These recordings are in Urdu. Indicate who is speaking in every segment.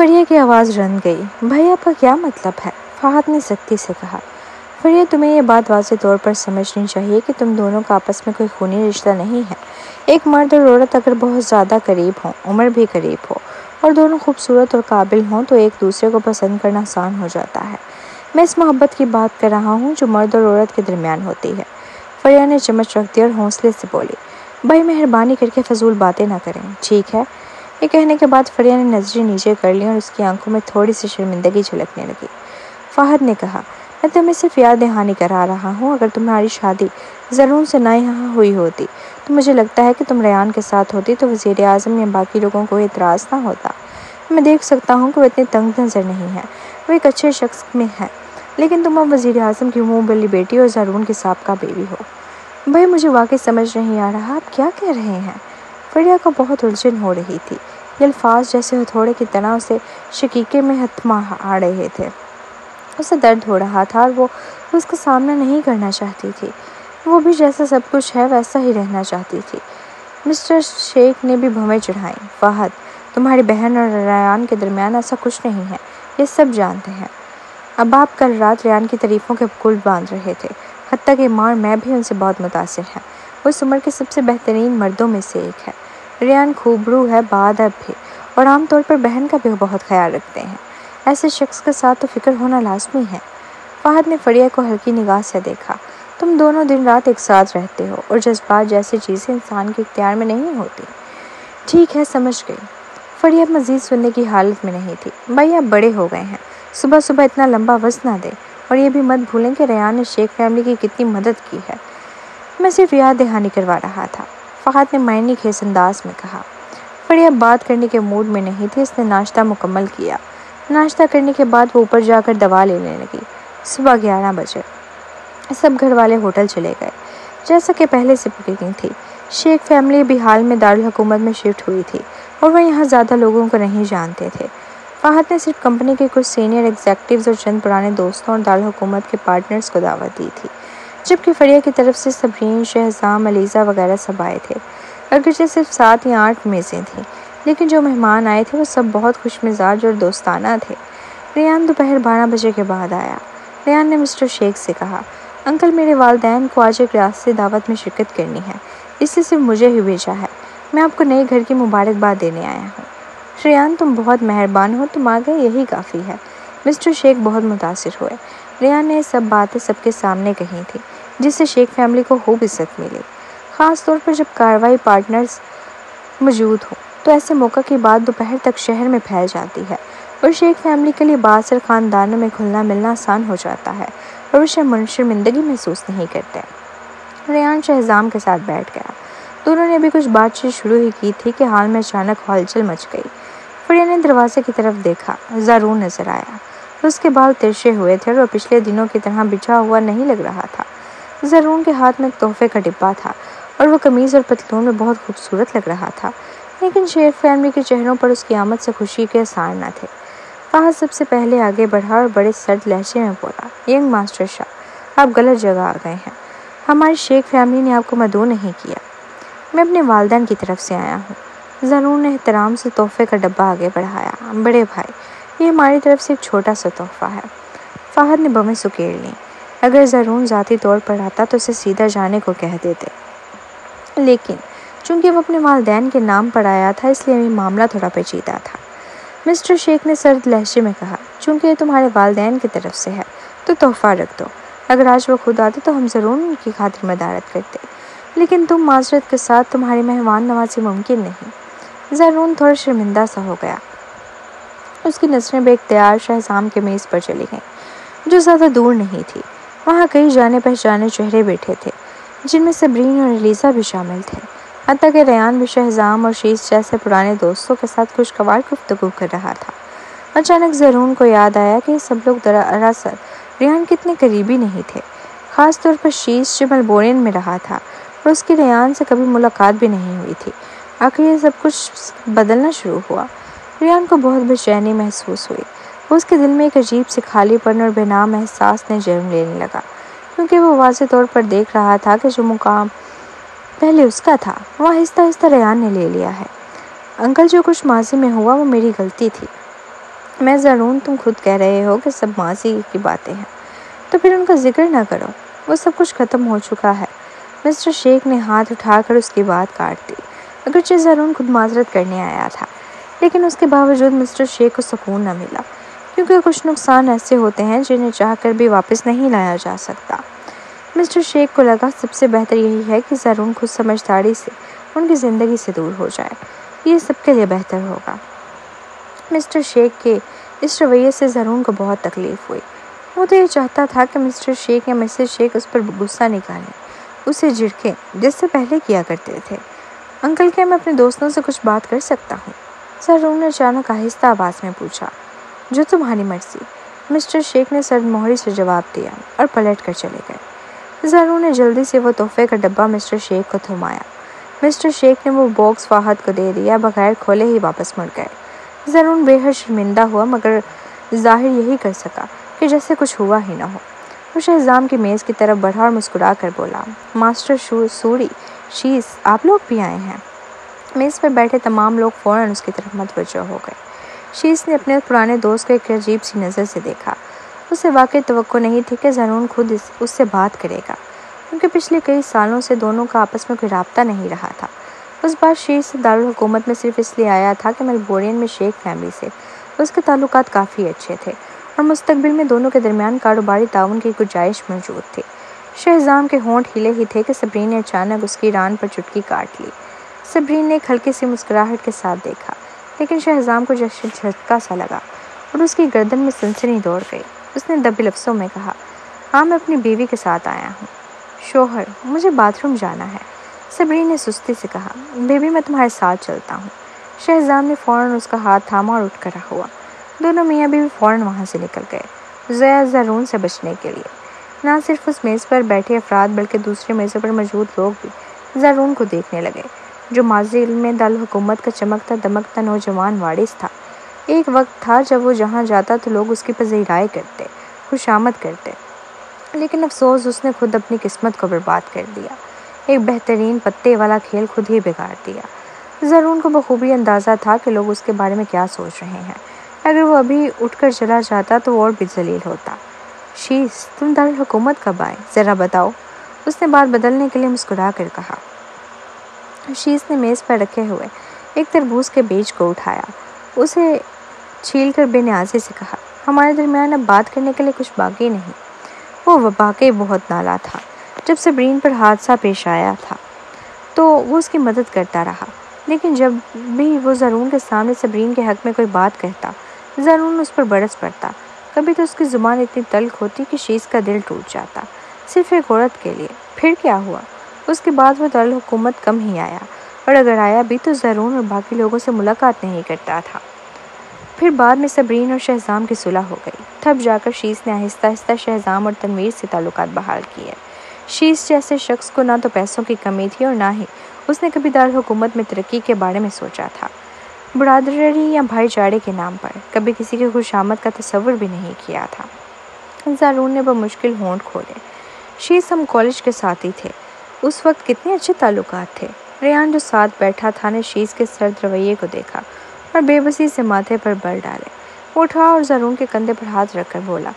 Speaker 1: فریہ کی آواز رن گئی۔ بھائی آپ کا کیا مطلب ہے؟ فہد نے سختی سے کہا۔ فریہ تمہیں یہ بات واضح طور پر سمجھنی چاہیے کہ تم دونوں کا آپس میں کوئی خونی رشتہ نہیں ہے۔ ایک مرد اور عورت اگر بہت زیادہ قریب ہوں، عمر بھی قریب ہو اور دونوں خوبصورت اور قابل ہوں تو ایک دوسرے کو پسند کرنا آسان ہو جاتا ہے۔ میں اس محبت کی بات کر رہا ہوں جو مرد اور عورت کے درمیان ہوتی ہے۔ فریہ نے چمچ رکھ دی اور حوصلے سے بولی۔ بھائی مہربانی کر کے فضول باتیں نہ کریں، ٹھیک ہے؟ یہ کہنے کے بعد فریہ نے نظریں نیچے کر لیں اور اس کی آنکھوں میں تھوڑی سی شرمندگی جھلکنے لگی۔ فہد نے کہا، میں تمہیں صرف یاد دہانی کرا رہا ہوں۔ اگر تمہاری شادی زرون سے نہ یہاں ہوئی ہوتی تو مجھے لگتا ہے کہ تم ریان کے ساتھ ہوتی تو وزیر اعظم یا باقی لوگوں کو اعتراض نہ ہوتا۔ میں دیکھ سکتا ہوں کہ وہ اتنے تنگ نظر نہیں ہے، وہ ایک اچھے شخص میں ہے، لیکن تم اب وزیر اعظم کی منہ بلی بیٹی اور زرون کی سابقہ بیوی ہو۔ بھائی مجھے واقعی سمجھ نہیں آ رہا آپ کیا کہہ رہے ہیں۔ فریہ کو بہت الجھن ہو رہی تھی۔ یہ الفاظ جیسے ہتھوڑے کی طرح اسے شقیقے میں ہتھما آ رہے تھے۔ اسے درد ہو رہا تھا اور وہ اس کا سامنا نہیں کرنا چاہتی تھی۔ وہ بھی جیسا سب کچھ ہے ویسا ہی رہنا چاہتی تھی۔ مسٹر شیخ نے بھی بھویں چڑھائیں۔ فہد، تمہاری بہن اور ریان کے درمیان ایسا کچھ نہیں ہے، یہ سب جانتے ہیں۔ اب آپ کل رات ریان کی تعریفوں کے پل باندھ رہے تھے، حتیٰ کہ ماں اور میں بھی ان سے بہت متاثر ہیں۔ وہ اس عمر کے سب سے بہترین مردوں میں سے ایک ہے۔ ریان خوبرو ہے، باادب بھی، اور عام طور پر بہن کا بھی بہت خیال رکھتے ہیں۔ ایسے شخص کے ساتھ تو فکر ہونا لازمی ہے۔ فہد نے فریہ کو ہلکی نگاہ سے دیکھا۔ تم دونوں دن رات ایک ساتھ رہتے ہو اور جذبات جیسی چیزیں انسان کے اختیار میں نہیں ہوتی۔ ٹھیک ہے، سمجھ گئی۔ فریہ اب مزید سننے کی حالت میں نہیں تھی۔ بھائی آپ بڑے ہو گئے ہیں، صبح صبح اتنا لمبا وزن نہ دیں، اور یہ بھی مت بھولیں کہ ریان نے شیخ فیملی کی کتنی مدد کی ہے۔ میں صرف یاد دہانی کروا رہا تھا، فہد نے معنی خیز انداز میں کہا۔ فریہ بات کرنے کے موڈ میں نہیں تھی۔ اس نے ناشتہ مکمل کیا۔ ناشتہ کرنے کے بعد وہ اوپر جا کر دوا لینے لگی۔ صبح 11 بجے سب گھر والے ہوٹل چلے گئے، جیسا کہ پہلے سے بکنگ تھی۔ شیخ فیملی بھی حال میں دارالحکومت میں شفٹ ہوئی تھی اور وہ یہاں زیادہ لوگوں کو نہیں جانتے تھے۔ فہد نے صرف کمپنی کے کچھ سینئر ایگزیکٹوز اور چند پرانے دوستوں اور دارالحکومت کے پارٹنرز کو دعوت دی تھی، جبکہ فریہ کی طرف سے صبرین، شہزام، علیزہ وغیرہ سب آئے تھے۔ اگرچہ صرف 7 یا 8 میزیں تھیں، لیکن جو مہمان آئے تھے وہ سب بہت خوش مزاج اور دوستانہ تھے۔ ریان دوپہر 12 بجے کے بعد آیا۔ ریان نے مسٹر شیخ سے کہا، انکل میرے والدین کو آج ایک ریاستی دعوت میں شرکت کرنی ہے، اس لیے صرف مجھے ہی بھیجا ہے۔ میں آپ کو نئے گھر کی مبارکباد دینے آیا ہوں۔ ریان تم بہت مہربان ہو، تم آ گئے یہی کافی ہے۔ مسٹر شیخ بہت متاثر ہوئے۔ ریان نے یہ سب باتیں سب کے سامنے کہی تھی، جس سے شیخ فیملی کو خوب عزت ملی، خاص طور پر جب کارروائی پارٹنرز موجود ہوں تو ایسے موقع کی بات دوپہر تک شہر میں پھیل جاتی ہے اور شیخ فیملی کے لیے بااثر خاندانوں میں گھلنا ملنا آسان ہو جاتا ہے اور وہ شرمندگی محسوس نہیں کرتے۔ ریان شہزام کے ساتھ بیٹھ گیا۔ دونوں نے ابھی کچھ بات چیت شروع ہی کی تھی کہ حال میں اچانک ہلچل مچ گئی۔ فریہ نے دروازے کی طرف دیکھا۔ زرون نظر آیا۔ اس کے بال ترشے ہوئے تھے اور وہ پچھلے دنوں کی طرح بچھا ہوا نہیں لگ رہا تھا۔ زرون کے ہاتھ میں ایک تحفے کا ڈبہ تھا اور وہ قمیض اور پتلون میں بہت خوبصورت لگ رہا تھا، لیکن شیخ فیملی کے چہروں پر اس کی آمد سے خوشی کے آثار نہ تھے۔ فہد سب سے پہلے آگے بڑھا اور بڑے سرد لہجے میں بولا، ینگ ماسٹر شاہ، آپ غلط جگہ آ گئے ہیں۔ ہماری شیخ فیملی نے آپ کو مدعو نہیں کیا۔ میں اپنے والدین کی طرف سے آیا ہوں۔ زرون نے احترام سے تحفے کا ڈبہ آگے بڑھایا۔ بڑے بھائی، یہ ہماری طرف سے ایک چھوٹا سا تحفہ ہے۔ فہد نے بھویں سکیڑ لیں۔ اگر زرون ذاتی طور پر آتا تو اسے سیدھا جانے کو کہہ دیتے، لیکن چونکہ وہ اپنے والدین کے نام پر آیا تھا اس لیے یہ معاملہ تھوڑا پیچیدہ تھا۔ مسٹر شیخ نے سرد لہجے میں کہا، چونکہ یہ تمہارے والدین کی طرف سے ہے تو تحفہ رکھ دو۔ اگر آج وہ خود آتے تو ہم ضرور ان کی خاطر مدارت کرتے، لیکن تم معذرت کے ساتھ تمہاری مہمان نوازی ممکن نہیں۔ زرون تھوڑا شرمندہ سا ہو گیا۔ اس کی نظریں بے اختیار شہزام کے میز پر چلی گئیں، جو زیادہ دور نہیں تھی۔ وہاں کئی جانے پہچانے چہرے بیٹھے تھے، جن میں صبرین اور علیزہ بھی شامل تھے، حتیٰ کہ ریان بھی شہزام اور شیش جیسے پرانے دوستوں کے ساتھ خوشگوار گفتگو کر رہا تھا۔ اچانک زرون کو یاد آیا کہ یہ سب لوگ دراصل ریان کتنے قریبی نہیں تھے، خاص طور پر شیش جو میلبورن میں رہا تھا اور اس کی ریان سے کبھی ملاقات بھی نہیں ہوئی تھی۔ آخر یہ سب کچھ بدلنا شروع ہوا۔ ریان کو بہت بے چینی محسوس ہوئی۔ اس کے دل میں ایک عجیب سی خالی پن اور بے نام احساس نے جنم لینے لگا، کیونکہ وہ واضح طور پر دیکھ رہا تھا کہ جو مقام پہلے اس کا تھا وہ آہستہ آہستہ ریان نے لے لیا ہے۔ انکل، جو کچھ ماضی میں ہوا وہ میری غلطی تھی۔ میں ضرور، تم خود کہہ رہے ہو کہ سب ماضی کی باتیں ہیں، تو پھر ان کا ذکر نہ کرو، وہ سب کچھ ختم ہو چکا ہے۔ مسٹر شیخ نے ہاتھ اٹھا کر اس کی بات کاٹ دی۔ اگرچہ ضرور خود معذرت کرنے آیا تھا، لیکن اس کے باوجود مسٹر شیخ کو سکون نہ ملا، کیونکہ کچھ نقصان ایسے ہوتے ہیں جنہیں چاہ کر بھی واپس نہیں لایا جا سکتا۔ مسٹر شیخ کو لگا سب سے بہتر یہی ہے کہ ضرور خود سمجھداری سے ان کی زندگی سے دور ہو جائے، یہ سب کے لیے بہتر ہوگا۔ مسٹر شیخ کے اس رویے سے ضرور کو بہت تکلیف ہوئی۔ وہ تو یہ چاہتا تھا کہ مسٹر شیخ یا مسز شیخ اس پر غصہ نکالیں، اسے جھڑکیں، جس سے پہلے کیا کرتے تھے۔ انکل، کیا میں اپنے دوستوں سے کچھ بات کر سکتا ہوں؟ ضرور نے اچانک آہستہ آواز میں پوچھا۔ جو تمہاری مرضی، مسٹر شیخ نے سرد مہری سے جواب دیا اور پلٹ کر چلے گئے۔ ضرور نے جلدی سے وہ تحفے کا ڈبہ مسٹر شیخ کو تھمایا۔ مسٹر شیخ نے وہ باکس فہد کو دے دیا، بغیر کھولے ہی واپس مڑ گئے۔ ضرور بے حد شرمندہ ہوا، مگر ظاہر یہی کر سکا کہ جیسے کچھ ہوا ہی نہ ہو۔ وہ شہزام کی میز کی طرف بڑھا اور مسکرا کر بولا، ماسٹر سوری، شیز، آپ لوگ بھی آئے ہیں۔ میز پر بیٹھے تمام لوگ فوراً اس کی طرف متوجہ ہو گئے۔ شیز نے اپنے پرانے دوست کو ایک عجیب سی نظر سے دیکھا۔ اسے واقعی توقع نہیں تھی کہ ضرور خود اس سے بات کرے گا، کیونکہ پچھلے کئی سالوں سے دونوں کا آپس میں کوئی رابطہ نہیں رہا تھا۔ اس بار شیز سے دارالحکومت میں صرف اس لیے آیا تھا کہ میلبورن میں شیخ فیملی سے اس کے تعلقات کافی اچھے تھے اور مستقبل میں دونوں کے درمیان کاروباری تعاون کی گنجائش موجود تھی۔ شہزام کے ہونٹ ہلے ہی تھے کہ صبرین نے اچانک اس کی ران پر چٹکی کاٹ لی۔ صبرین نے ایک ہلکی سی مسکراہٹ کے ساتھ دیکھا، لیکن شہزام کو جھٹکا سا لگا اور اس کی گردن میں سنسنی دوڑ گئی۔ اس نے دبے لفظوں میں کہا، ہاں، میں اپنی بیوی کے ساتھ آیا ہوں۔ شوہر، مجھے باتھ روم جانا ہے، صبرین نے سستی سے کہا۔ بیبی، میں تمہارے ساتھ چلتا ہوں۔ شہزام نے فوراً اس کا ہاتھ تھاما اور اٹھ کر ہوا۔ دونوں میاں بیوی فوراً وہاں سے نکل گئے، ضرور سے بچنے کے لیے۔ نہ صرف اس میز پر بیٹھے افراد بلکہ دوسرے میزوں پر موجود لوگ بھی ضرور کو دیکھنے لگے، جو ماضی میں دارالحکومت کا چمکتا دمکتا نوجوان وارث تھا۔ ایک وقت تھا جب وہ جہاں جاتا تو لوگ اس کی پذیرائی کرتے، خوش آمد کرتے، لیکن افسوس اس نے خود اپنی قسمت کو برباد کر دیا، ایک بہترین پتے والا کھیل خود ہی بگاڑ دیا۔ ضرور کو بخوبی اندازہ تھا کہ لوگ اس کے بارے میں کیا سوچ رہے ہیں۔ اگر وہ ابھی اٹھ کر چلا جاتا تو وہ اور بھی ذلیل ہوتا۔ شیز، تم دارالحکومت کب آئے؟ ذرا بتاؤ، اس نے بات بدلنے کے لیے مسکرا کر کہا۔ شیز نے میز پر رکھے ہوئے ایک تربوز کے بیج کو اٹھایا، اسے چھیل کر بے نیازی سے کہا، ہمارے درمیان اب بات کرنے کے لیے کچھ باقی نہیں۔ وہ واقعی بہت نالا تھا۔ جب صبرین پر حادثہ پیش آیا تھا تو وہ اس کی مدد کرتا رہا، لیکن جب بھی وہ ضرور کے سامنے صبرین کے حق میں کوئی بات کہتا، ضرور اس پر برس پڑتا۔ کبھی تو اس کی زبان اتنی تلخ ہوتی کہ شیز کا دل ٹوٹ جاتا، صرف ایک عورت کے لیے۔ پھر کیا ہوا؟ اس کے بعد وہ دارالحکومت کم ہی آیا، اور اگر آیا بھی تو ضرور اور باقی لوگوں سے ملاقات نہیں کرتا تھا۔ پھر بعد میں صبرین اور شہزام کی صلح ہو گئی، تب جا کر شیز نے آہستہ آہستہ شہزام اور تنویر سے تعلقات بحال کیے۔ شیز جیسے شخص کو نہ تو پیسوں کی کمی تھی اور نہ ہی اس نے کبھی دارالحکومت میں ترقی کے بارے میں سوچا تھا۔ برادری یا بھائی چارے کے نام پر کبھی کسی کی خوش آمد کا تصور بھی نہیں کیا تھا۔ ضرور نے بمشکل ہونٹ کھولے۔ شیز، ہم کالج کے ساتھی تھے، اس وقت کتنے اچھے تعلقات تھے۔ ریان جو ساتھ بیٹھا تھا نے شیز کے سرد رویے کو دیکھا اور بے بسی سے ماتھے پر بل ڈالے۔ وہ اٹھا اور ضرور کے کندھے پر ہاتھ رکھ کر بولا،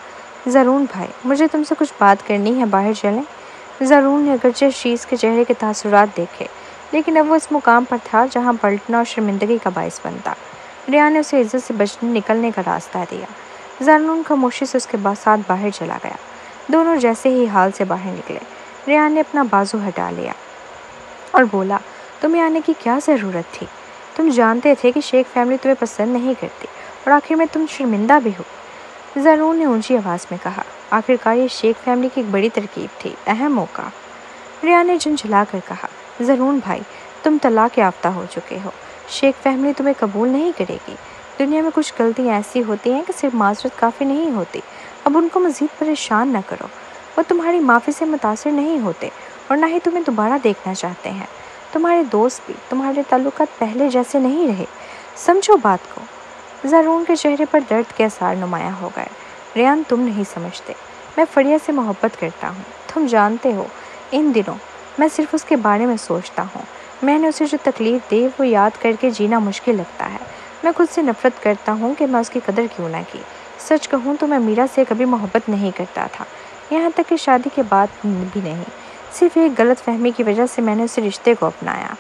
Speaker 1: ضرور بھائی، مجھے تم سے کچھ بات کرنی ہے، باہر چلیں؟ ضرور نے اگرچہ شیز کے چہرے کے تاثرات دیکھے، لیکن اب وہ اس مقام پر تھا جہاں پلٹنا اور شرمندگی کا باعث بنتا۔ ریان نے اسے عزت سے بچنے نکلنے کا راستہ دیا۔ ضرور خاموشی سے اس کے ساتھ باہر چلا گیا۔ دونوں جیسے ہی حال سے باہر نکلے، ریان نے اپنا بازو ہٹا لیا اور بولا، تمہیں آنے کی کیا ضرورت تھی؟ تم جانتے تھے کہ شیخ فیملی تمہیں پسند نہیں کرتی اور آخر میں تم شرمندہ بھی ہو۔ ضرور نے اونچی آواز میں کہا، آخرکار یہ شیخ فیملی کی ایک بڑی ترکیب تھی، اہم موقع۔ ریان نے جھنجھلا کر کہا، ضرور بھائی، تم طلاق یافتہ ہو چکے ہو، شیخ فیملی تمہیں قبول نہیں کرے گی۔ دنیا میں کچھ غلطیاں ایسی ہوتی ہیں کہ صرف معذرت کافی نہیں ہوتی، اب ان کو مزید پریشان نہ کرو۔ وہ تمہاری معافی سے متاثر نہیں ہوتے اور نہ ہی تمہیں دوبارہ دیکھنا چاہتے ہیں۔ تمہارے دوست بھی، تمہارے تعلقات پہلے جیسے نہیں رہے، سمجھو بات کو۔ ضرور کے چہرے پر درد کے آثار نمایاں ہو گئے۔ ریان، تم نہیں سمجھتے، میں فریہ سے محبت کرتا ہوں، تم جانتے ہو، ان دنوں میں صرف اس کے بارے میں سوچتا ہوں۔ میں نے اسے جو تکلیف دی وہ یاد کر کے جینا مشکل لگتا ہے۔ میں خود سے نفرت کرتا ہوں کہ میں اس کی قدر کیوں نہ کی۔ سچ کہوں تو میں میرا سے کبھی محبت نہیں کرتا تھا، یہاں تک کہ شادی کے بعد بھی نہیں۔ صرف ایک غلط فہمی کی وجہ سے میں نے اس رشتے کو اپنایا۔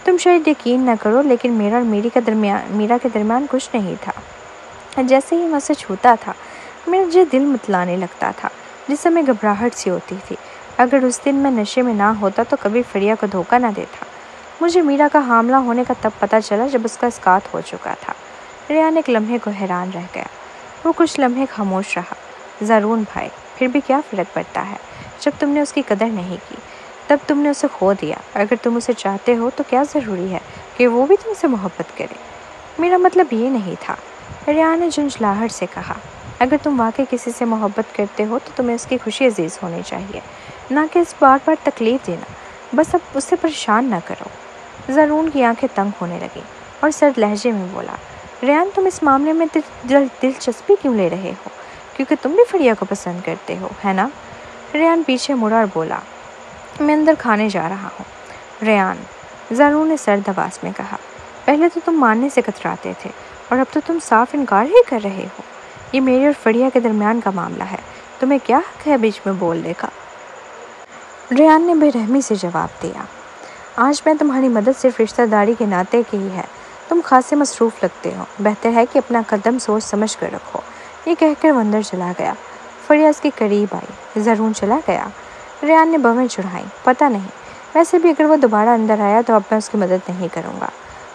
Speaker 1: تم شاید یقین نہ کرو لیکن میرا اور میرا کے درمیان کچھ نہیں تھا۔ جیسے ہی میں اسے چھوتا تھا میرا دل متلانے لگتا تھا، جس میں گھبراہٹ سی ہوتی تھی۔ اگر اس دن میں نشے میں نہ ہوتا تو کبھی فریا کو دھوکہ نہ دیتا۔ مجھے میرا کا حاملہ ہونے کا تب پتہ چلا جب اس کا اسقاط ہو چکا تھا۔ ریان ایک لمحے کو حیران رہ گیا۔ وہ کچھ لمحے خاموش رہا۔ زارون بھائی، پھر بھی کیا فرق پڑتا ہے؟ جب تم نے اس کی قدر نہیں کی تب تم نے اسے کھو دیا۔ اگر تم اسے چاہتے ہو تو کیا ضروری ہے کہ وہ بھی تم سے محبت کرے؟ میرا مطلب یہ نہیں تھا، ریان نے جھنجھلاہٹ سے کہا۔ اگر تم واقعی کسی سے محبت کرتے ہو تو تمہیں اس کی خوشی عزیز ہونی چاہیے، نہ کہ اس بار بار تکلیف دینا۔ بس اب اسے پریشان نہ کرو۔ زارون کی آنکھیں تنگ ہونے لگیں اور سرد لہجے میں بولا، ریان تم اس معاملے میں دلچسپی کیوں لے رہے ہو؟ کیونکہ تم بھی فریا کو پسند کرتے ہو، ہے نا؟ ریان پیچھے مڑا اور بولا، میں اندر کھانے جا رہا ہوں۔ ریان، زارون نے سرد آواز میں کہا، پہلے تو تم ماننے سے کتراتے تھے اور اب تو تم صاف انکار ہی کر رہے ہو۔ یہ میرے اور فریا کے درمیان کا معاملہ ہے، تمہیں کیا حق ہے بیچ میں بولنے کا؟ ریان نے بے رحمی سے جواب دیا، آج میں تمہاری مدد صرف رشتہ داری کے ناطے کی ہی ہے۔ تم خاصے مصروف لگتے ہو، بہتر ہے کہ اپنا قدم سوچ سمجھ کر رکھو۔ یہ کہہ کر وہ اندر چلا گیا۔ فریا اس کے قریب آئی۔ زارون چلا گیا؟ ریان نے بھویں چڑھائیں۔ پتہ نہیں، ویسے بھی اگر وہ دوبارہ اندر آیا تو اب میں اس کی مدد نہیں کروں گا۔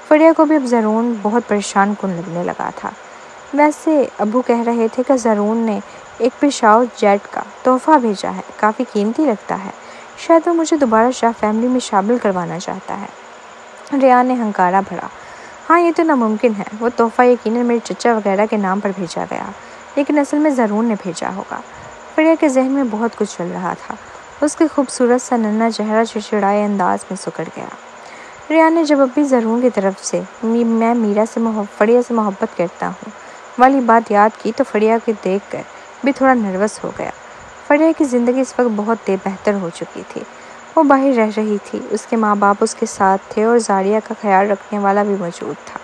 Speaker 1: فریا کو بھی اب زارون بہت پریشان کن لگنے لگا تھا۔ ویسے ابو کہہ رہے تھے کہ زارون نے ایک پشاور جیٹ کا تحفہ بھیجا ہے، کافی قیمتی لگتا ہے۔ شاید وہ مجھے دوبارہ شاہ فیملی میں شامل کروانا چاہتا ہے۔ ریان نے ہنکارا بھرا، ہاں یہ تو ناممکن ہے، وہ تحفہ یقیناً میرے چچا وغیرہ کے نام پر بھیجا گیا، لیکن اصل میں زارون نے بھیجا ہوگا۔ فریا کے ذہن میں بہت کچھ چل رہا تھا۔ اس کے خوبصورت سا ننھا چہرہ چڑچڑائے انداز میں سکڑ گیا۔ ریان نے جب ابھی زارون کی طرف سے میں فریا سے محبت کرتا ہوں والی بات یاد کی تو فریا کو دیکھ کر بھی تھوڑا نروس ہو گیا۔ فریا کی زندگی اس وقت بہت بہتر ہو چکی تھی۔ وہ باہر رہ رہی تھی، اس کے ماں باپ اس کے ساتھ تھے اور زاریہ کا خیال رکھنے والا بھی موجود تھا۔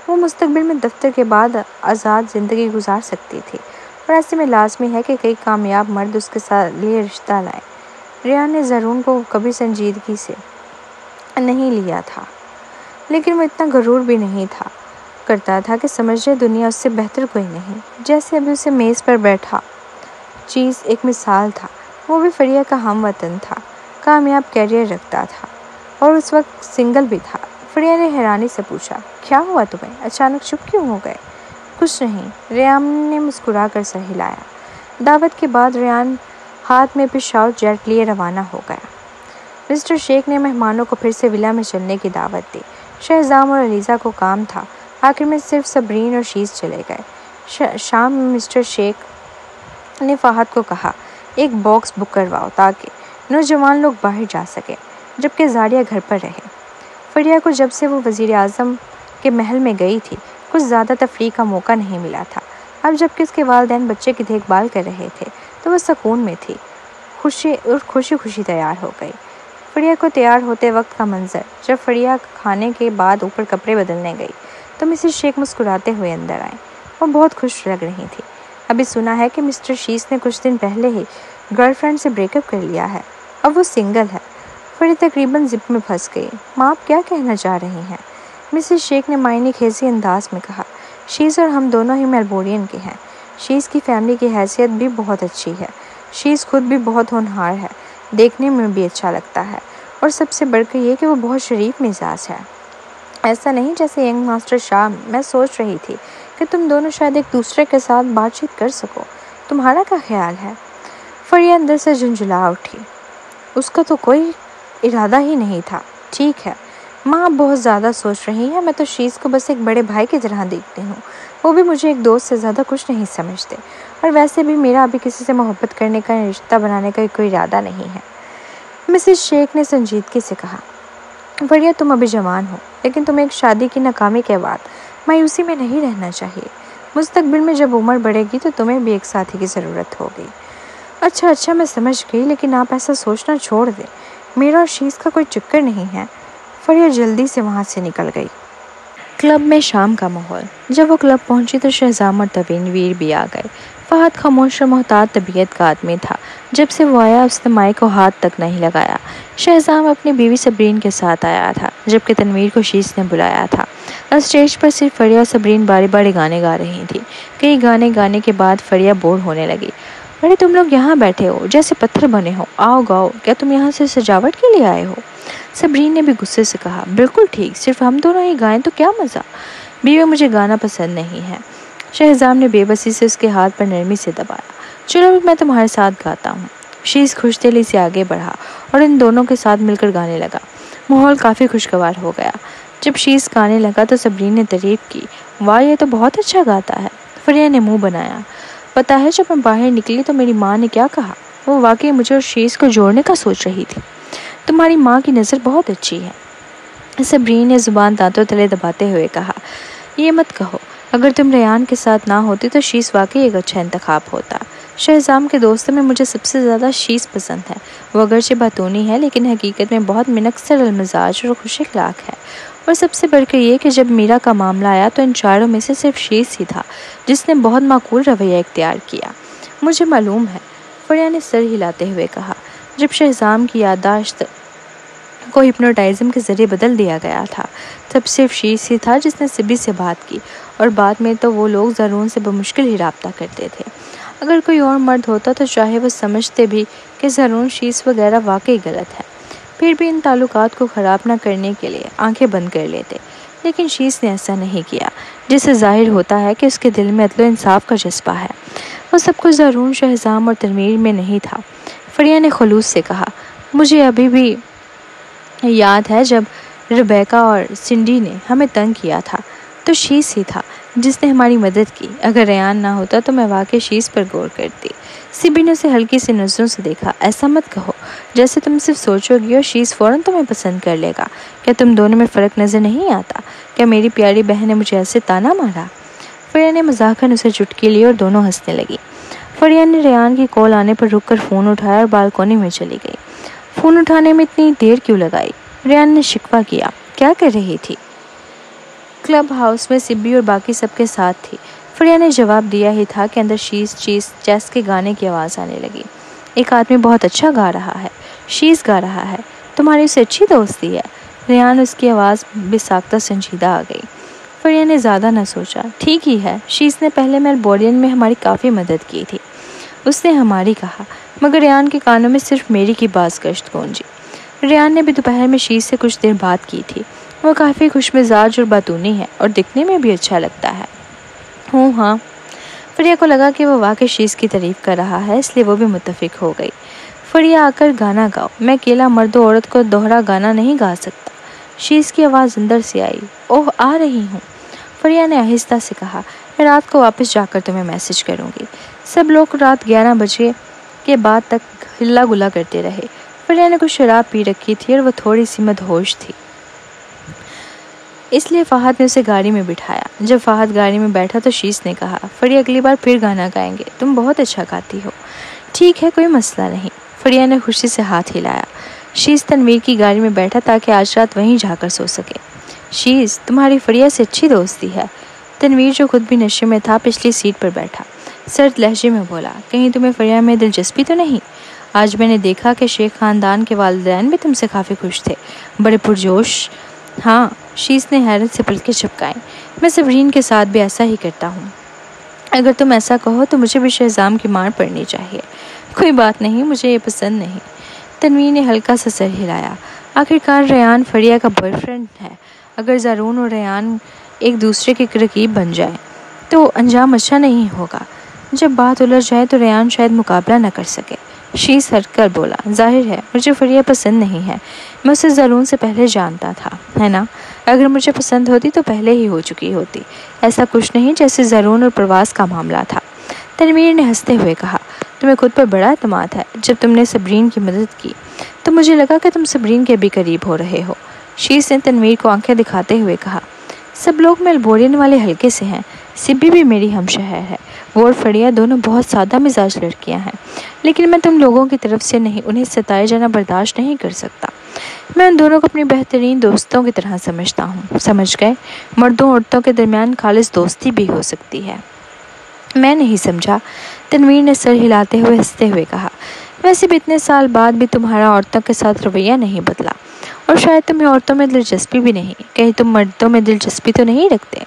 Speaker 1: وہ مستقبل میں دفتر کے بعد آزاد زندگی گزار سکتی تھی اور ایسے میں لازمی ہے کہ کئی کامیاب مرد اس کے لیے رشتہ لائیں۔ ریان نے زارون کو کبھی سنجیدگی سے نہیں لیا تھا، لیکن وہ اتنا غرور بھی نہیں کرتا تھا کہ سمجھے دنیا اس سے بہتر کوئی نہیں۔ جیسے ابھی اسے میز پر بیٹھا چیز ایک مثال تھا۔ وہ بھی فریا کا ہم وطن تھا، کامیاب کیریئر رکھتا تھا اور اس وقت سنگل بھی تھا۔ فریا نے حیرانی سے پوچھا، کیا ہوا تمہیں؟ اچانک چپ کیوں ہو گئے؟ کچھ نہیں، ریان نے مسکرا کر سر ہلایا۔ دعوت کے بعد ریان ہاتھ میں پشاور جیٹ لیے روانہ ہو گیا۔ مسٹر شیخ نے مہمانوں کو پھر سے ولا میں چلنے کی دعوت دی۔ شہزام اور علیزہ کو کام تھا، آخر میں صرف صبرین اور شیز چلے گئے۔ شام میں مسٹر شیخ نے فہد کو کہا، ایک باکس بک کرواؤ تاکہ نوجوان لوگ باہر جا سکیں جبکہ زاریہ گھر پر رہے۔ فریا کو جب سے وہ وزیر اعظم کے محل میں گئی تھی کچھ زیادہ تفریح کا موقع نہیں ملا تھا۔ اب جبکہ اس کے والدین بچے کی دیکھ بھال کر رہے تھے تو وہ سکون میں تھی، خوشی تیار ہو گئی۔ فریا کو تیار ہوتے وقت کا منظر، جب فریا کھانے کے بعد اوپر کپڑے بدلنے گئی تو مسز شیخ مسکراتے ہوئے اندر آئیں۔ وہ بہت خوش لگ رہی تھی۔ ابھی سنا ہے کہ مسٹر شیز نے کچھ دن پہلے ہی گرل فرینڈ سے بریک اپ کر لیا ہے، اب وہ سنگل ہے۔ فریا تقریباً زپ میں پھنس گئی۔ ماں آپ کیا کہنا چاہ رہی ہیں؟ مسز شیخ نے معنی خیزی انداز میں کہا، شیز اور ہم دونوں ہی میلبورین کے ہیں۔ شیز کی فیملی کی حیثیت بھی بہت اچھی ہے۔ شیز خود بھی بہت ہونہار ہے، دیکھنے میں بھی اچھا لگتا ہے، اور سب سے بڑھ کر یہ کہ وہ بہت شریف مزاج ہے۔ ایسا نہیں جیسے ینگ ماسٹر شاہ۔ میں سوچ رہی تھی کہ تم دونوں شاید ایک دوسرے کے ساتھ بات چیت کر سکو، تمہارا کیا خیال ہے؟ فریا اندر سے جھنجھلا اٹھی۔ اس کا تو کوئی ارادہ ہی نہیں تھا۔ ٹھیک ہے ماں، آپ بہت زیادہ سوچ رہی ہیں، میں تو شیز کو بس ایک بڑے بھائی کی طرح دیکھتی ہوں، وہ بھی مجھے ایک دوست سے زیادہ کچھ نہیں سمجھتے، اور ویسے بھی میرا ابھی کسی سے محبت کرنے کا رشتہ بنانے کا کوئی ارادہ نہیں ہے۔ مسز شیخ نے سنجیدگی سے کہا، فریا تم ابھی جوان ہو، لیکن تمہیں ایک شادی کی ناکامی کے بعد مایوسی میں نہیں رہنا چاہیے۔ مستقبل میں جب عمر بڑھے گی تو تمہیں بھی ایک ساتھی کی ضرورت ہوگی۔ اچھا میں سمجھ گئی، لیکن آپ ایسا سوچنا چھوڑ دیں، میرا اور شیز کا کوئی چکر نہیں ہے۔ فریا جلدی سے وہاں سے نکل گئی۔ کلب میں شام کا ماحول۔ جب وہ کلب پہنچی تو شہزام اور تنویر بھی آ گئے۔ فہد خاموش اور محتاط طبیعت کا آدمی تھا۔ جب سے وہ آیا اس نے مائی کو ہاتھ تک نہیں لگایا۔ شہزام اپنی بیوی صبرین کے ساتھ آیا تھا جبکہ تنویر کو شیز نے بلایا تھا۔ اسٹیج پر صرف فریہ اور صبرین باری باری گانے گا رہی تھی۔ کئی گانے گانے کے بعد فریہ بور ہونے لگی۔ ارے تم لوگ یہاں بیٹھے ہو جیسے پتھر بنے ہو، آؤ گاؤ، کیا تم یہاں سے سجاوٹ کے لیے آئے ہو؟ صبرین نے بھی غصے سے کہا، بالکل ٹھیک، صرف ہم دونوں ہی گائیں تو کیا مزہ۔ بیوی مجھے گانا پسند نہیں ہے۔ شہزام نے بے بسی سے اس کے ہاتھ پر نرمی سے دبایا۔ چلو میں تمہارے ساتھ گاتا ہوں۔ شیز خوش دلی سے آگے بڑھا اور ان دونوں کے ساتھ مل کر گانے لگا۔ ماحول کافی خوشگوار ہو گیا۔ جب شیز گانے لگا تو صبرین نے تعریف کی، واہ یہ تو بہت اچھا گاتا ہے۔ فریہ نے منہ بنایا۔ پتہ ہے جب میں باہر نکلی تو میری ماں نے کیا کہا؟ وہ واقعی مجھے اور شیز کو جوڑنے کا سوچ رہی تھی۔ تمہاری ماں کی نظر بہت اچھی ہے، صبرین نے زبان دانتوں تلے دباتے ہوئے کہا۔ یہ مت کہو، اگر تم ریان کے ساتھ نہ ہوتی تو شیز واقعی ایک اچھا انتخاب ہوتا۔ شہزام کے دوستوں میں مجھے سب سے زیادہ شیز پسند ہے۔ وہ اگرچہ باتونی ہے لیکن حقیقت میں بہت منکسر المزاج اور خوش اخلاق ہے، اور سب سے بڑھ کر یہ کہ جب میرا کا معاملہ آیا تو ان چاروں میں سے صرف شیز ہی تھا جس نے بہت معقول رویہ اختیار کیا۔ مجھے معلوم ہے، فریہ نے سر ہلاتے ہوئے کہا۔ جب شہزام کی یادداشت کو ہپنوٹائزم کے ذریعے بدل دیا گیا تھا تب صرف شیز ہی تھا جس نے سبھی سے بات کی، اور بعد میں تو وہ لوگ زارون سے بمشکل ہی رابطہ کرتے تھے۔ اگر کوئی اور مرد ہوتا تو چاہے وہ سمجھتے بھی کہ زارون شیز وغیرہ واقعی غلط ہے پھر بھی ان تعلقات کو خراب نہ کرنے کے لیے آنکھیں بند کر لیتے، لیکن شیز نے ایسا نہیں کیا، جس سے ظاہر ہوتا ہے کہ اس کے دل میں عدل و انصاف کا جذبہ ہے۔ وہ سب کچھ زارون، شہزام اور تنویر میں نہیں تھا۔ فریہ نے خلوص سے کہا، مجھے ابھی بھی یاد ہے جب ربیکا اور سنڈی نے ہمیں تنگ کیا تھا تو شیز ہی تھا جس نے ہماری مدد کی۔ اگر ریان نہ ہوتا تو میں واقعی شیز پر غور کرتی۔ سبی نے اسے ہلکی سی نظروں سے دیکھا، ایسا مت کہو، جیسے تم صرف سوچو گی اور شیز فوراً تمہیں پسند کر لے گا۔ کیا تم دونوں میں فرق نظر نہیں آتا؟ کیا میری پیاری بہن نے مجھے ایسے تانا مارا؟ فریہ نے مذاقاً اسے چٹکی لی اور دونوں ہنسنے لگی۔ فریہ نے ریان کی کال آنے پر رک کر فون اٹھایا اور بالکونی میں چلی گئی۔ فون اٹھانے میں اتنی دیر کیوں لگائی؟ ریان نے شکوہ کیا۔ کیا کر رہی تھی؟ کلب ہاؤس میں سبی اور باقی سب کے ساتھ تھی۔ فریہ نے جواب دیا ہی تھا کہ اندر شیز چیس کے گانے کی آواز آنے لگی۔ ایک آدمی بہت اچھا گا رہا ہے، شیز گا رہا ہے، تمہاری اسے اچھی دوستی ہے؟ ریان، اس کی آواز بے ساختہ سنجیدہ آ گئی۔ فریہ نے زیادہ نہ سوچا، ٹھیک ہی ہے، شیز نے پہلے میلبورن میں ہماری کافی مدد کی تھی، اس نے ہماری کہا، مگر ریان کے کانوں میں صرف میری کی باز گشت گونجی۔ ریان نے بھی دوپہر میں شیز سے کچھ دیر بات کی تھی۔ وہ کافی خوش مزاج اور باتونی ہے اور دکھنے میں بھی اچھا لگتا ہے۔ ہاں، فریہ کو لگا کہ وہ واقعی شیز کی تعریف کر رہا ہے، اس لیے وہ بھی متفق ہو گئی۔ فریہ، آ کر گانا گاؤ، میں اکیلا مرد و عورت کو دوہرا گانا نہیں گا سکتا۔ شیز کی آواز اندر سے آئی، اوہ آ رہی ہوں۔ فریہ نے آہستہ سے کہا، میں رات کو واپس جا کر تمہیں میسج کروں گی۔ سب لوگ رات 11 بجے کے بعد تک ہلا گلا کرتے رہے۔ فریہ نے کچھ شراب پی رکھی تھی اور وہ تھوڑی سی مدہوش تھی، اس لیے فہد نے اسے گاڑی میں بٹھایا۔ جب فہد گاڑی میں بیٹھا تو شیز نے کہا، فریہ اگلی بار پھر گانا گائیں گے، تم بہت اچھا گاتی ہو۔ ٹھیک ہے، کوئی مسئلہ نہیں، فریہ نے خوشی سے ہاتھ ہلایا۔ شیز تنویر کی گاڑی میں بیٹھا تاکہ آج رات وہیں جا کر سو سکے۔ شیز، تمہاری فریہ سے اچھی دوستی ہے۔ تنویر جو خود بھی نشے میں تھا پچھلی سیٹ پر بیٹھا، سرد لہجے میں بولا، کہیں تمہیں فریہ میں دلچسپی تو نہیں؟ آج میں نے دیکھا کہ شیخ خاندان کے والدین بھی تم سے کافی خوش تھے، بڑے پرجوش۔ ہاں، شیز نے حیرت سے پلکیں جھپکائیں، میں صبرین کے ساتھ بھی ایسا ہی کرتا ہوں۔ اگر تم ایسا کہو تو مجھے بھی شہزام کی مار پڑنی چاہیے۔ کوئی بات نہیں، مجھے یہ پسند نہیں۔ تنویر نے ہلکا سا سر ہلایا۔ آخرکار ریان فریہ کا بوائے فرینڈ ہے۔ اگر زارون اور ریان ایک دوسرے کے رقیب بن جائیں تو انجام اچھا نہیں ہوگا۔ جب بات الجھ جائے تو ریان شاید مقابلہ نہ کر سکے۔ شیز ہٹ کر بولا، ظاہر ہے مجھے فریہ پسند نہیں ہے، میں اسے زارون سے پہلے جانتا تھا، ہے نا؟ اگر مجھے پسند ہوتی تو پہلے ہی ہو چکی ہوتی۔ ایسا کچھ نہیں جیسے زارون اور پرواز کا معاملہ تھا۔ تنویر نے ہنستے ہوئے کہا، تمہیں خود پر بڑا اعتماد ہے۔ جب تم نے صبرین کی مدد کی تو مجھے لگا کہ تم صبرین کے بھی قریب ہو رہے ہو۔ شیز نے تنویر کو آنکھیں دکھاتے ہوئے کہا، سب لوگ میلبورن والے حلقے سے ہیں، سبی بھی میری ہم شہر ہے، وہ اور فریہ دونوں بہت سادہ مزاج لڑکیاں ہیں، لیکن میں تم لوگوں کی طرف سے انہیں ستائے جانا برداشت نہیں کر سکتا۔ میں ان دونوں کو اپنی بہترین دوستوں کی طرح سمجھتا ہوں، سمجھ گئے؟ مردوں عورتوں کے درمیان خالص دوستی بھی ہو سکتی ہے۔ میں نہیں سمجھا، تنویر نے سر ہلاتے ہوئے ہنستے ہوئے کہا۔ ویسے بھی اتنے سال بعد بھی تمہارا عورتوں کے ساتھ رویہ نہیں بدلا، اور شاید تمہیں عورتوں میں دلچسپی بھی نہیں، کہیں تم مردوں میں دلچسپی تو نہیں رکھتے؟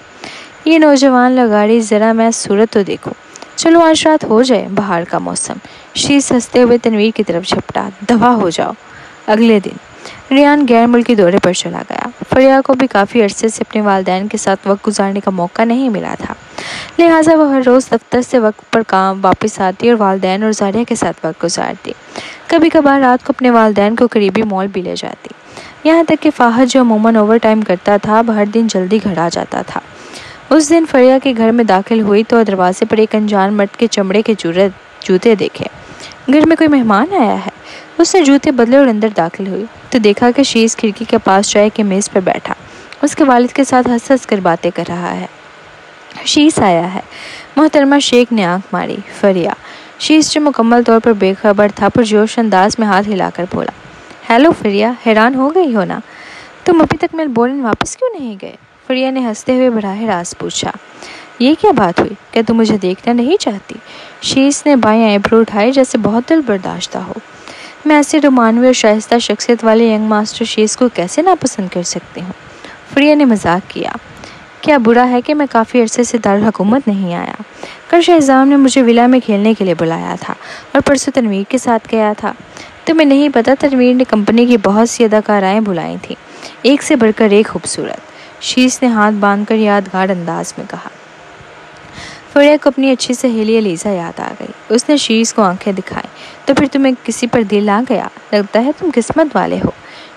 Speaker 1: یہ نوجوان لگاڑی، ذرا میں صورت تو دیکھو۔ چلو آج رات ہو جائے، بہار کا موسم۔ شیز ہنستے ہوئے تنویر کی طرف جھپٹا۔ دفع ہو جاؤ۔ اگلے دن ریان غیر ملکی دورے پر چلا گیا۔ فریہ کو بھی کافی عرصے سے اپنے والدین کے ساتھ وقت گزارنے کا موقع نہیں ملا تھا، لہٰذا وہ ہر روز دفتر سے وقت پر کام واپس آتی اور والدین اور زاریہ کے ساتھ وقت گزارتی۔ کبھی کبھار رات کو اپنے والدین کو قریبی مال بھی لے جاتی، یہاں تک کہ فہد جو عموماً اوور ٹائم کرتا تھا، اب ہر دن جلدی گھر آ جاتا تھا۔ اس دن فریہ کے گھر میں داخل ہوئی تو دروازے پر ایک انجان مرد کے چمڑے کے جوتے دیکھے۔ گھر میں کوئی مہمان آیا ہے؟ اس نے جوتے بدلے اور اندر داخل ہوئی تو دیکھا کہ شیز کھڑکی کے پاس چائے کے میز پر بیٹھا اس کے والد کے ساتھ ہنس ہنس کر باتیں کر رہا ہے۔ شیز آیا ہے، محترمہ شیخ نے آنکھ ماری۔ فریہ۔ شیز جو مکمل طور پر بے خبر تھا، پرجوش انداز میں ہاتھ ہلا کر بولا، ہیلو فریہ، حیران ہو گئی ہو نا؟ تم ابھی تک میلبورن واپس کیوں نہیں گئے؟ فریہ نے ہنستے ہوئے براہ راست پوچھا۔ یہ کیا بات ہوئی؟ کیا تم مجھے دیکھنا نہیں چاہتی؟ شیز نے بائیں ایبرو اٹھائی جیسے بہت دل برداشتہ ہو۔ میں ایسے رومانوی اور شائستہ شخصیت والے ینگ ماسٹر شیز کو کیسے ناپسند کر سکتی ہوں؟ فریہ نے مذاق کیا۔ کیا برا ہے کہ میں کافی عرصے سے دارالحکومت نہیں آیا؟ کل شہزام نے مجھے ولا میں کھیلنے کے لیے بلایا تھا اور پرسوں تنویر کے ساتھ گیا تھا۔ تمہیں نہیں پتا، تنویر نے کمپنی کی بہت سی اداکارائیں بلائی تھیں، ایک سے بڑھ کر ایک خوبصورت۔ شیز نے ہاتھ باندھ کر یادگار انداز میں کہا۔ فریہ کو اپنی اچھی سہیلی الیزا یاد آ گئی۔ اس نے شیز کو آنکھیں دکھائیں۔ تو پھر تمہیں کسی پر دل آ گیا؟ لگتا ہے تم قسمت والے ہو۔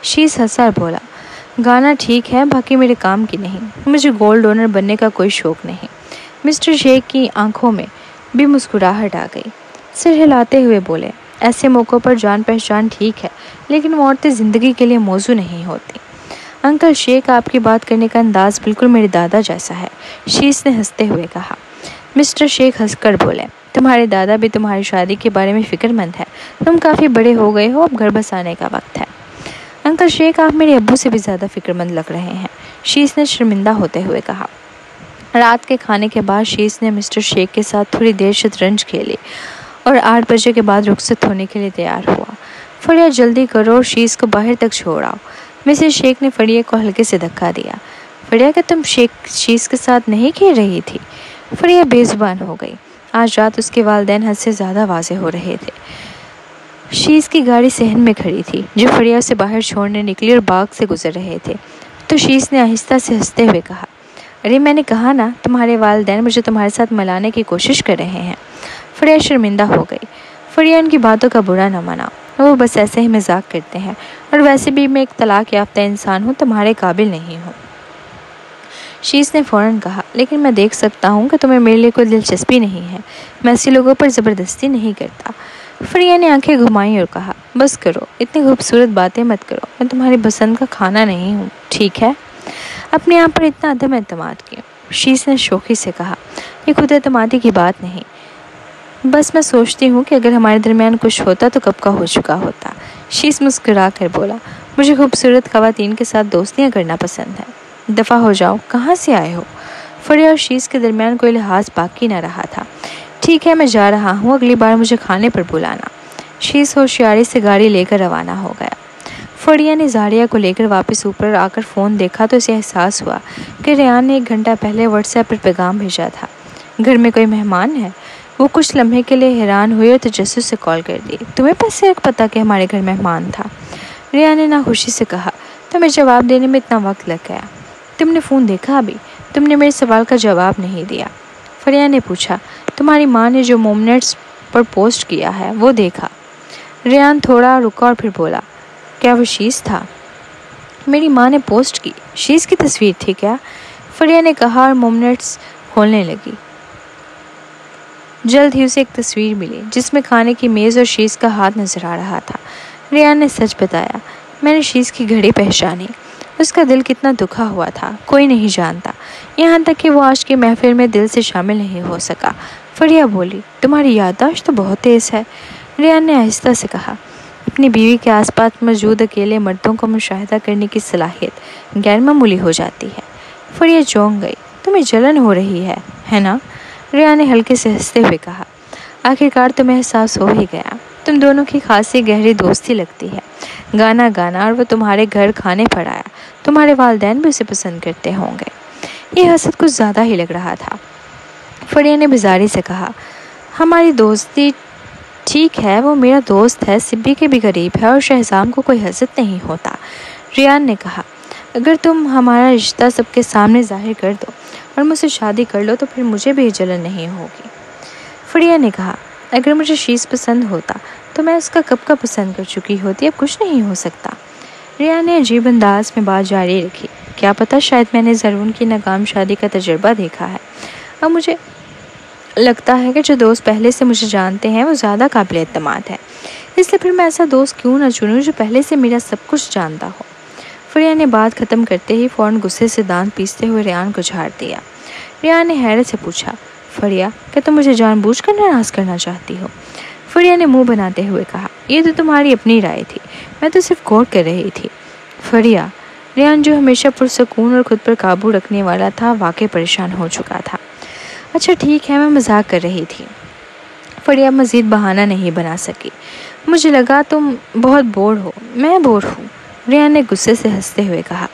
Speaker 1: شیز ہنسا اور بولا، گانا ٹھیک ہے، باقی میرے کام کی نہیں۔ مجھے گولڈ ڈونر بننے کا کوئی شوق نہیں۔ مسٹر شیخ کی آنکھوں میں بھی مسکراہٹ آ گئی، سر ہلاتے ہوئے بولے، ایسے موقعوں پر جان پہچان ٹھیک ہے، لیکن وہ عورتیں زندگی کے لیے موزوں نہیں ہوتی۔ انکل شیخ، آپ کی بات کرنے کا انداز بالکل میرے دادا جیسا ہے، شیز نے ہنستے ہوئے کہا۔ مسٹر شیخ ہنس کر بولے، تمہارے دادا بھی تمہاری شادی کے بارے میں فکر مند ہے، تم کافی بڑے ہو گئے ہو، اب گھر بسانے کا وقت ہے۔ انکل شیخ، آپ میرے ابو سے بھی زیادہ فکر مند لگ رہے ہیں، شیز نے شرمندہ ہوتے ہوئے کہا۔ رات کے کھانے کے بعد شیز نے مسٹر شیخ کے ساتھ تھوڑی دیر شطرنج کھیلی اور 8 بجے کے بعد رخصت ہونے کے لیے تیار ہوا۔ فریہ، جلدی کرو اور شیز کو باہر تک چھوڑ آؤ۔ مسز شیخ نے فریہ کو ہلکے سے دھکا دیا۔ فریہ، کہ تم شیز کے ساتھ نہیں کھیل رہی تھی؟ فریہ بے زبان ہو گئی۔ آج رات اس کے والدین حد سے زیادہ واضح ہو رہے تھے۔ شیز کی گاڑی صحن میں کھڑی تھی جو فریہ سے باہر چھوڑنے نکلی اور باغ سے گزر رہے تھے تو شیز نے آہستہ سے ہنستے ہوئے کہا، ارے میں نے کہا نا، تمہارے والدین مجھے تمہارے ساتھ ملانے کی کوشش کر رہے ہیں۔ فریہ شرمندہ ہو گئی۔ فریہ ان کی باتوں کا برا نہ منا، وہ بس ایسے ہی مذاق کرتے ہیں، اور ویسے بھی میں ایک طلاق یافتہ انسان ہوں، تمہارے قابل نہیں ہوں۔ شیز نے فوراً کہا، لیکن میں دیکھ سکتا ہوں کہ تمہیں میرے لیے کوئی دلچسپی نہیں ہے، میں ایسے لوگوں پر زبردستی نہیں کرتا۔ فریہ نے آنکھیں گھمائیں اور کہا، بس کرو، اتنی خوبصورت باتیں مت کرو، میں تمہاری پسند کا کھانا نہیں ہوں، ٹھیک ہے؟ اپنے آپ پر اتنا عدم اعتماد کیوں؟ شیز نے شوخی سے کہا، یہ خود اعتمادی کی بات نہیں، بس میں سوچتی ہوں کہ اگر ہمارے درمیان کچھ ہوتا تو کب کا ہو چکا ہوتا۔ شیز مسکرا کر بولا، مجھے خوبصورت خواتین کے ساتھ دوستیاں کرنا پسند ہے۔ دفع ہو جاؤ، کہاں سے آئے ہو؟ فریہ اور شیز کے درمیان کوئی لحاظ باقی نہ رہا تھا۔ ٹھیک ہے، میں جا رہا ہوں، اگلی بار مجھے کھانے پر بلانا۔ شیز ہوشیاری سے گاڑی لے کر روانہ ہو گیا۔ فریہ نے زاریہ کو لے کر واپس اوپر آ کر فون دیکھا تو اسے احساس ہوا کہ ریان نے 1 گھنٹہ پہلے واٹس ایپ پر پیغام بھیجا تھا، گھر میں کوئی مہمان ہے۔ وہ کچھ لمحے کے لیے حیران ہوئی اور تجسس سے کال کر دی، تمہیں کیسے پتا کہ ہمارے گھر مہمان تھا؟ ریان نے ناخوشی سے کہا، تمہیں جواب دینے میں اتنا وقت لگ گیا۔ تم نے فون دیکھا ابھی؟ تم نے میرے سوال کا جواب نہیں دیا۔ فریہ نے پوچھا، تمہاری ماں نے جو مومنٹس پر پوسٹ کیا ہے وہ دیکھا؟ ریان تھوڑا رکا اور پھر بولا، کیا وہ شیز تھا؟ میری ماں نے پوسٹ کی، شیز کی تصویر تھی کیا؟ فریہ نے کہا اور مومنٹس کھولنے لگی۔ جلد ہی اسے ایک تصویر ملی جس میں کھانے کی میز اور شیز کا ہاتھ نظر آ رہا تھا۔ ریان نے سچ بتایا، میں نے شیز کی گھڑی پہچانی۔ اس کا دل کتنا دکھا ہوا تھا کوئی نہیں جانتا، یہاں تک کہ وہ آج کی محفل میں دل سے شامل نہیں ہو سکا۔ فریہ بولی، تمہاری یادداشت تو بہت تیز ہے۔ ریان نے آہستہ سے کہا، اپنی بیوی کے آس پاس موجود اکیلے مردوں کو مشاہدہ کرنے کی صلاحیت غیر معمولی ہو جاتی ہے۔ فریہ چونک گئی۔ تمہیں جلن ہو رہی ہے نا؟ ریان نے ہلکے سے ہنستے ہوئے کہا۔ آخرکار تمہیں احساس ہو ہی گیا۔ تم دونوں کی خاصی گہری دوستی لگتی ہے۔ گانا گانا اور وہ تمہارے گھر کھانے پر آیا۔ تمہارے والدین بھی اسے پسند کرتے ہوں گے۔ یہ حسد کچھ زیادہ ہی لگ رہا تھا۔ فریہ نے بیزاری سے کہا، ہماری دوستی ٹھیک ہے، وہ میرا دوست ہے، سبی کے بھی قریب ہے اور شہزام کو کوئی حسد نہیں ہوتا۔ ریان نے کہا، اگر تم ہمارا رشتہ سب کے سامنے ظاہر کر دو اور مجھ سے شادی کر لو تو پھر مجھے بھی جلن نہیں ہوگی۔ فریہ نے کہا، اگر مجھے شیز پسند ہوتا تو میں اس کا کب کا پسند کر چکی ہوتی، اب کچھ نہیں ہو سکتا۔ ریان نے عجیب انداز میں بات جاری رکھی، کیا پتہ شاید میں نے زرون کی ناکام شادی کا تجربہ دیکھا ہے۔ اب مجھے لگتا ہے کہ جو دوست پہلے سے مجھے جانتے ہیں وہ زیادہ قابل اعتماد ہے، اس لیے پھر میں ایسا دوست کیوں نہ چنوں جو پہلے سے میرا سب کچھ جانتا ہو۔ فریہ نے بات ختم کرتے ہی فوراً غصے سے دانت پیستے ہوئے ریان کو جھاڑ دیا۔ ریان نے حیرت سے پوچھا، فریہ، کیا تم مجھے جان بوجھ کر ناراض کرنا چاہتی ہو؟ فریہ نے منہ بناتے ہوئے کہا، یہ تو تمہاری اپنی رائے تھی، میں تو صرف غور کر رہی تھی۔ فریہ، ریان جو ہمیشہ پرسکون اور خود پر قابو رکھنے والا تھا واقعی پریشان ہو چکا تھا۔ اچھا ٹھیک ہے، میں مذاق کر رہی تھی۔ فریہ مزید بہانہ نہیں بنا سکی۔ مجھے لگا تم بہت بور ہو۔ میں بور ہوں؟ ریان نے غصے سے ہنستے ہوئے کہا،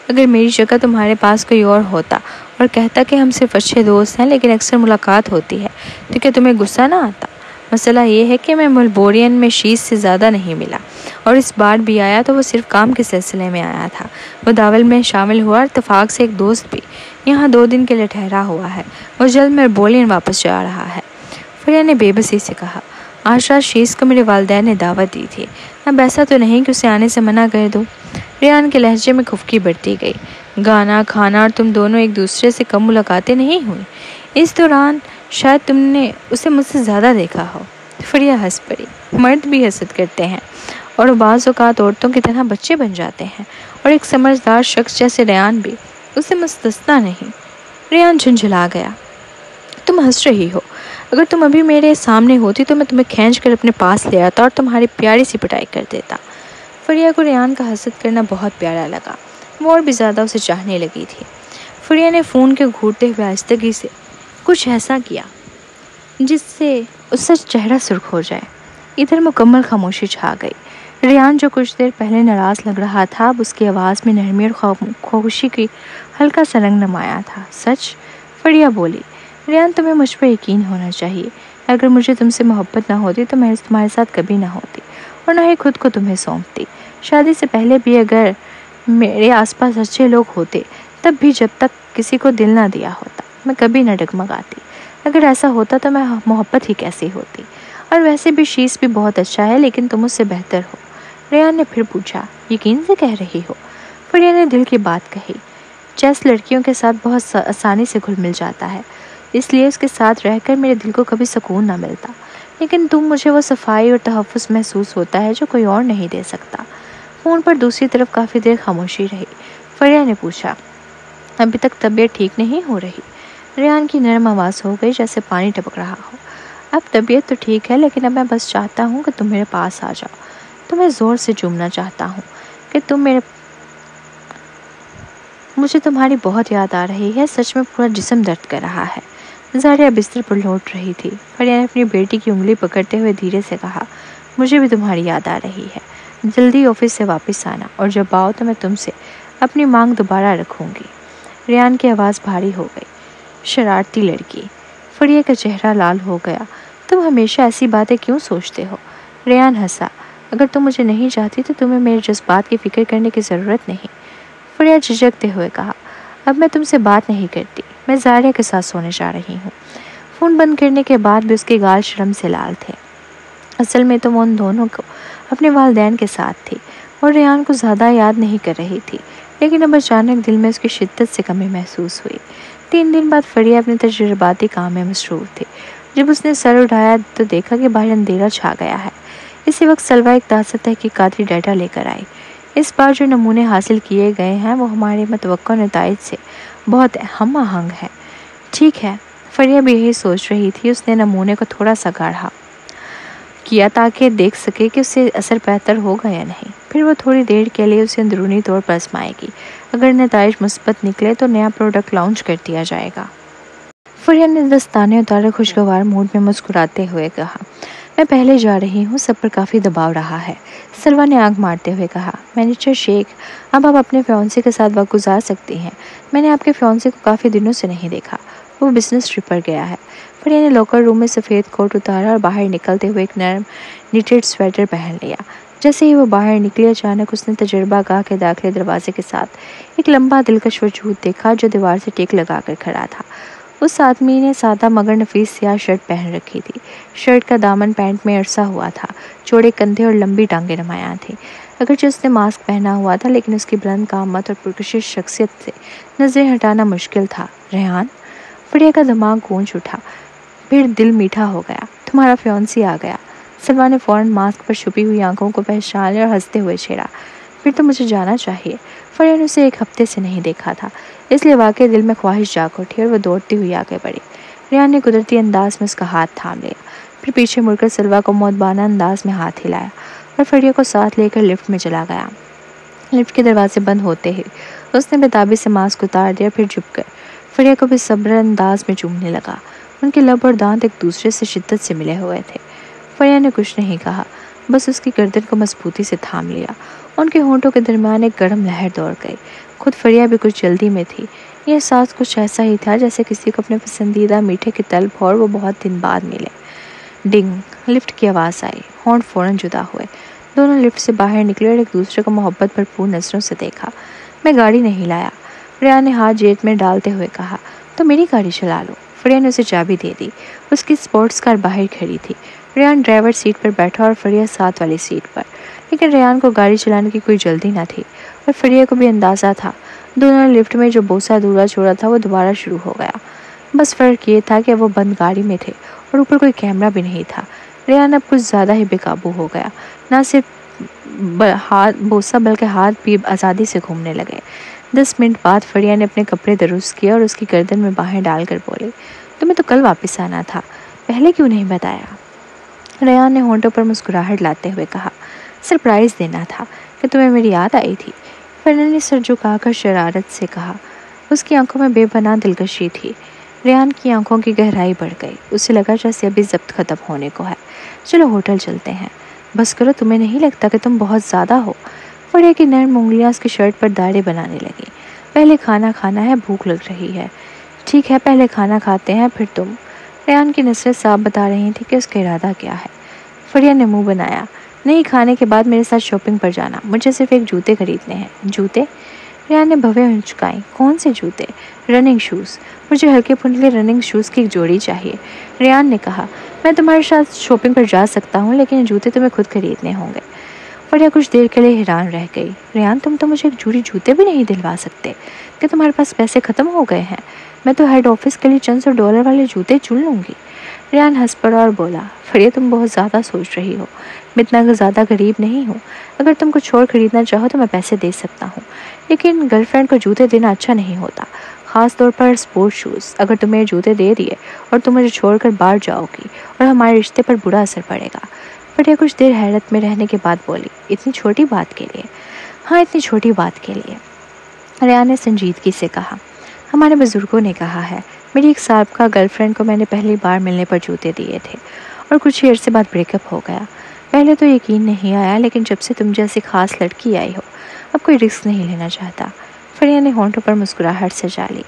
Speaker 1: اگر میری جگہ تمہارے پاس کوئی اور ہوتا اور کہتا کہ ہم صرف اچھے دوست ہیں لیکن اکثر ملاقات ہوتی ہے تو کیا تمہیں غصہ نہ آتا؟ مسئلہ یہ ہے کہ میں ملبورین میں شیز سے زیادہ نہیں ملا، اور اس بار بھی آیا تو وہ صرف کام کے سلسلے میں آیا تھا۔ وہ داول میں شامل ہوا اور اتفاق سے ایک دوست بھی یہاں 2 دن کے لیے ٹھہرا ہوا ہے، وہ جلد ملبورین واپس جا رہا ہے۔ فریہ نے بے بسی سے کہا، آج رات شیز کو میرے والدین نے دعوت دی تھی، اب ایسا تو نہیں کہ اسے آنے سے منع کر دو؟ ریان کے لہجے میں خفگی بڑھتی گئی۔ گانا کھانا اور تم دونوں ایک دوسرے سے کم ملاقاتیں نہیں ہوئی؟ اس دوران شاید تم نے اسے مجھ سے زیادہ دیکھا ہو۔ فریہ ہنس پڑی، مرد بھی حسد کرتے ہیں اور بعض اوقات عورتوں کی طرح بچے بن جاتے ہیں، اور ایک سمجھدار شخص جیسے ریان بھی اسے مستثنا نہیں۔ ریان جھنجھلا گیا، تم ہنس رہی ہو؟ اگر تم ابھی میرے سامنے ہوتی تو میں تمہیں کھینچ کر اپنے پاس لے آتا اور تمہاری پیاری سی پٹائی کر دیتا۔ فریہ کو ریان کا حسد کرنا بہت پیارا لگا، وہ اور بھی زیادہ اسے چاہنے لگی تھی۔ فریہ نے فون کے گھونٹتے ہوئے آہستگی سے کچھ ایسا کیا جس سے اس کا چہرہ سرخ ہو جائے۔ ادھر مکمل خاموشی چھا گئی۔ ریان جو کچھ دیر پہلے ناراض لگ رہا تھا، اب اس کی آواز میں نرمی اور خوشی کی ہلکا سا رنگ نمایاں تھا۔ سچ؟ فریہ بولی۔ ریان، تمہیں مجھ پر یقین ہونا چاہیے، اگر مجھے تم سے محبت نہ ہوتی تو میں تمہارے ساتھ کبھی نہ ہوتی اور نہ ہی خود کو تمہیں سونپتی۔ شادی سے پہلے بھی اگر میرے آس پاس اچھے لوگ ہوتے، تب بھی جب تک کسی کو دل نہ دیا ہوتا میں کبھی نہ ڈگمگاتی۔ اگر ایسا ہوتا تو میں محبت ہی کیسی ہوتی؟ اور ویسے بھی شیز بھی بہت اچھا ہے، لیکن تم اس سے بہتر ہو۔ ریان نے پھر پوچھا، یقین سے کہہ رہی ہو؟ فریہ نے دل کی بات کہی، جیس لڑکیوں کے ساتھ بہت آسانی سے گھل مل جاتا ہے، اس لیے اس کے ساتھ رہ کر میرے دل کو کبھی سکون نہ ملتا، لیکن تم مجھے وہ صفائی اور تحفظ محسوس ہوتا ہے جو کوئی اور نہیں دے سکتا۔ فون پر دوسری طرف کافی دیر خاموشی رہی۔ فریہ نے پوچھا، ابھی تک طبیعت ٹھیک نہیں ہو رہی؟ ریان کی نرم آواز ہو گئی جیسے پانی ٹپک رہا ہو۔ اب طبیعت تو ٹھیک ہے، لیکن اب میں بس چاہتا ہوں کہ تم میرے پاس آ جاؤ۔ تمہیں زور سے چومنا چاہتا ہوں کہ مجھے تمہاری بہت یاد آ رہی ہے، سچ میں پورا جسم درد کر رہا ہے۔ زاریہ بستر پر لوٹ رہی تھی۔ فریہ نے اپنی بیٹی کی انگلی پکڑتے ہوئے دھیرے سے کہا، مجھے بھی تمہاری یاد آ رہی ہے۔ جلدی آفس سے واپس آنا، اور جب آؤ تو میں تم سے اپنی مانگ دوبارہ رکھوں گی۔ ریان کی آواز بھاری ہو گئی، شرارتی لڑکی۔ فریہ کا چہرہ لال ہو گیا، تم ہمیشہ ایسی باتیں کیوں سوچتے ہو؟ ریان ہنسا، اگر تم مجھے نہیں چاہتی تو تمہیں میرے جذبات کی فکر کرنے کی ضرورت نہیں۔ فریہ جھجکتے ہوئے کہا، اب میں تم سے بات نہیں کرتی، میں زاریہ کے ساتھ سونے جا رہی ہوں۔ فون بند کرنے کے بعد بھی اس کے گال شرم سے لال تھے۔ اصل میں تو وہ ان دونوں کو اپنے والدین کے ساتھ تھی اور ریان کو زیادہ یاد نہیں کر رہی تھی، لیکن اب اچانک دل میں اس کی شدت سے کمی محسوس ہوئی۔ 3 دن بعد فریہ اپنے تجرباتی کام میں مصروف تھی۔ جب اس نے سر اٹھایا تو دیکھا کہ باہر اندھیرا چھا گیا ہے۔ اسی وقت سلوہ ایک تازہ تحقیقاتی ڈیٹا لے کر آئی۔ اس بار جو نمونے حاصل کیے گئے ہیں وہ ہمارے متوقع نتائج سے بہت ہم آہنگ ہیں۔ ٹھیک ہے، فریہ بھی یہی سوچ رہی تھی۔ اس نے نمونے کو تھوڑا سا گاڑھا کیا تاکہ دیکھ سکے کہ اسے اثر بہتر ہوگا یا نہیں۔ پھر وہ تھوڑی دیر کے لیے اسے اندرونی طور پر آزمائے گی۔ اگر نتائج مثبت نکلے تو نیا پروڈکٹ لانچ کر دیا جائے گا۔ فریہ نے دستانے اتارے، خوشگوار موڈ میں مسکراتے ہوئے کہا، میں پہلے جا رہی ہوں، سب پر کافی دباؤ رہا ہے۔ سلوا نے آنکھ مارتے ہوئے کہا، مینیجر شیخ، اب آپ اپنے فیونسے کے ساتھ وقت گزار سکتی ہیں۔ میں نے آپ کے فیونسے کو کافی دنوں سے نہیں دیکھا، وہ بزنس ٹرپ پر گیا ہے۔ فریہ نے لاکر روم میں سفید کوٹ اتارا اور باہر نکلتے ہوئے ایک نرم نیٹڈ سویٹر پہن لیا۔ جیسے ہی وہ باہر نکلی، اچانک اس نے تجربہ گاہ کے داخلے دروازے کے ساتھ ایک لمبا دلکش وجود دیکھا جو دیوار سے ٹیک لگا کر کھڑا تھا۔ اس آدمی نے سادہ مگر نفیس سیاہ شرٹ پہن رکھی تھی۔ شرٹ کا دامن پینٹ میں عرصہ ہوا تھا، چوڑے کندھے اور لمبی ٹانگیں نمایاں تھیں۔ اگرچہ اس نے ماسک پہنا ہوا تھا لیکن اس کی بلند قامت اور پرکشش شخصیت سے نظریں ہٹانا مشکل تھا۔ ریحان؟ فریہ کا دماغ گونج اٹھا، پھر دل میٹھا ہو گیا۔ تمہارا فیونسی آ گیا۔ سلوا نے فوراً ماسک پر چھپی ہوئی آنکھوں کو پہچان لیا اور ہنستے ہوئے چھیڑا، پھر تو مجھے جانا چاہیے۔ فریہ نے اسے ایک ہفتے سے نہیں دیکھا تھا، اس لیے واقعی دل میں خواہش جاگ اٹھی اور وہ دوڑتی ہوئی آگے بڑھی۔ ریحان نے قدرتی انداز میں اس کا ہاتھ تھام لیا، پھر پیچھے مڑ کر سلوا کو مؤدبانہ انداز میں ہاتھ ہلایا اور فریہ کو ساتھ لے کر لفٹ میں چلا گیا۔ لفٹ کے دروازے بند ہوتے ہی اس نے بےتابی سے ماسک اتار دیا، پھر جھک کر فریہ کو بے صبر انداز میں چومنے لگا۔ ان کے لب اور دانت ایک دوسرے سے شدت سے ملے ہوئے تھے۔ فریہ نے کچھ نہیں کہا، بس اس کی گردن کو مضبوطی سے تھام لیا۔ ان کے ہونٹوں کے درمیان ایک گرم لہر دوڑ گئی۔ خود فریہ بھی کچھ جلدی میں تھی۔ یہ احساس کچھ ایسا ہی تھا جیسے کسی کو اپنے پسندیدہ میٹھے کی طلب ہو اور وہ بہت دن بعد ملے۔ ڈنگ، لفٹ کی آواز آئی۔ ہونٹ فوراً جدا ہوئے۔ دونوں لفٹ سے باہر نکلے اور ایک دوسرے کو محبت بھرپور نظروں سے دیکھا۔ میں گاڑی نہیں لایا، فریہ نے ہاتھ جیب میں ڈالتے ہوئے کہا، تو میری گاڑی چلا لو۔ فریہ نے اسے چابی دے دی۔ اس کی اسپورٹس کار باہر کھڑی تھی۔ ریحان ڈرائیور سیٹ پر بیٹھا اور فریہ ساتھ والی سیٹ پر، لیکن ریحان کو گاڑی چلانے کی کوئی جلدی نہ تھی اور فریہ کو بھی اندازہ تھا۔ دونوں لفٹ میں جو بوسہ ادھورا چھوڑا تھا وہ دوبارہ شروع ہو گیا۔ بس فرق یہ تھا کہ وہ بند گاڑی میں تھے اور اوپر کوئی کیمرہ بھی نہیں تھا۔ ریحان اب کچھ زیادہ ہی بے قابو ہو گیا، نہ صرف بوسہ بلکہ ہاتھ بھی آزادی سے گھومنے لگے۔ 10 منٹ بعد فریہ نے اپنے کپڑے درست کیے اور اس کی گردن میں باہیں ڈال کر بولی، تمہیں تو کل واپس آنا تھا، پہلے کیوں نہیں بتایا؟ ریحان نے ہونٹوں پر مسکراہٹ لاتے ہوئے کہا، سرپرائز دینا تھا کہ تمہیں میری یاد آئی تھی۔ فریہ نے سر جھکا کر شرارت سے کہا۔ اس کی آنکھوں میں بے پناہ دلکشی تھی۔ ریحان کی آنکھوں کی گہرائی بڑھ گئی، اسے لگا جیسے ابھی ضبط ختم ہونے کو ہے۔ چلو ہوٹل چلتے ہیں۔ بس کرو، تمہیں نہیں لگتا کہ تم بہت زیادہ ہو؟ فریہ کی نرم انگلیاں اس کی شرٹ پر دائرے بنانے لگیں۔ پہلے کھانا کھانا ہے، بھوک لگ رہی ہے۔ ٹھیک ہے، پہلے کھانا کھاتے ہیں پھر تم۔ ریحان کی نظریں صاف بتا رہی تھی کہ اس کا ارادہ کیا ہے۔ فریہ نے منہ بنایا، نہیں، کھانے کے بعد میرے ساتھ شاپنگ پر جانا، مجھے صرف ایک جوتے خریدنے ہیں۔ جوتے؟ ریحان نے بھویں چکائیں، کون سے جوتے؟ رننگ شوز، مجھے ہلکے پھنڈلے رننگ شوز کی ایک جوڑی چاہیے۔ ریحان نے کہا، میں تمہارے ساتھ شاپنگ پر جا سکتا ہوں لیکن یہ جوتے تمہیں خود خریدنے ہوں گے۔ فریہ کچھ دیر کے لیے حیران رہ گئی۔ ریحان، تم تو مجھے ایک جوڑی جوتے بھی نہیں دلوا سکتے کہ تمہارے پاس پیسے ختم ہو گئے ہیں؟ میں تو ہیڈ آفس کے لیے چند $100 والے جوتے چن لوں گی۔ ریحان ہنس پڑا اور بولا، فریہ تم بہت زیادہ سوچ رہی ہو، میں اتنا زیادہ غریب نہیں ہوں۔ اگر تم کچھ اور خریدنا چاہو تو میں پیسے دے سکتا ہوں، لیکن گرل فرینڈ کو جوتے دینا اچھا نہیں ہوتا، خاص طور پر اسپورٹ شوز۔ اگر تمہیں جوتے دے دیے اور تم مجھے چھوڑ کر باہر جاؤ گی اور ہمارے رشتے پر برا اثر پڑے گا۔ فریہ کچھ دیر حیرت میں رہنے کے بعد بولی، اتنی چھوٹی بات کے لیے؟ ہاں، اتنی چھوٹی بات کے لیے۔ ریحان نے سنجیدگی سے کہا، ہمارے بزرگوں نے کہا ہے، میری ایک سابقہ گرل فرینڈ کو میں نے پہلی بار ملنے پر جوتے دیے تھے اور کچھ ہی عرصے بعد بریک اپ ہو گیا۔ پہلے تو یقین نہیں آیا، لیکن جب سے تم جیسی خاص لڑکی آئی ہو اب کوئی رسک نہیں لینا چاہتا۔ فریہ نے ہونٹوں پر مسکراہٹ سجا لی۔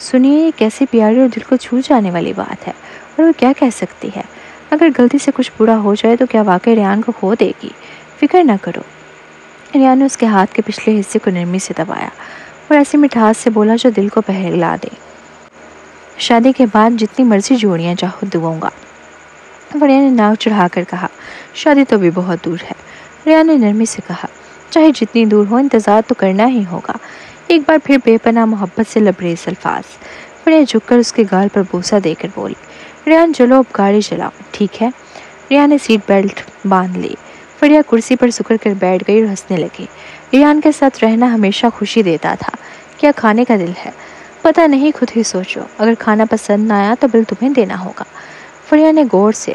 Speaker 1: سنیے، یہ کیسی پیاری اور دل کو چھو جانے والی بات ہے، اور وہ کیا کہہ سکتی ہے؟ اگر غلطی سے کچھ برا ہو جائے تو کیا واقعی ریحان کو کھو دے گی؟ فکر نہ کرو۔ ریحان نے اس کے ہاتھ کے پچھلے حصے کو نرمی سے دبایا اور ایسی مٹھاس سے بولا جو دل کو بہلا دے، شادی کے بعد جتنی مرضی جوڑیاں چاہو دوں گا۔ فریہ نے ناک چڑھا کر کہا، شادی تو بھی بہت دور ہے۔ ریحان نے نرمی سے کہا، چاہے جتنی دور ہو انتظار تو کرنا ہی ہوگا۔ ایک بار پھر بے پناہ محبت سے لبریز الفاظ۔ فریہ جھک کر اس کے گال پر بوسہ دے کر بولی، ریحان چلو اب گاڑی چلاؤ، ٹھیک ہے؟ ریحان نے سیٹ بیلٹ باندھ لی۔ فریہ کرسی پر سکڑ کر بیٹھ گئی اور ہنسنے لگی۔ ریحان کے ساتھ رہنا ہمیشہ خوشی دیتا تھا۔ کیا کھانے کا دل ہے؟ پتہ نہیں، خود ہی سوچو، اگر کھانا پسند نہ آیا تو بل تمہیں دینا ہوگا۔ فریہ نے غور سے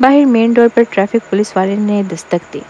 Speaker 1: باہر مین ڈور پر ٹریفک پولیس والے نے دستک دی۔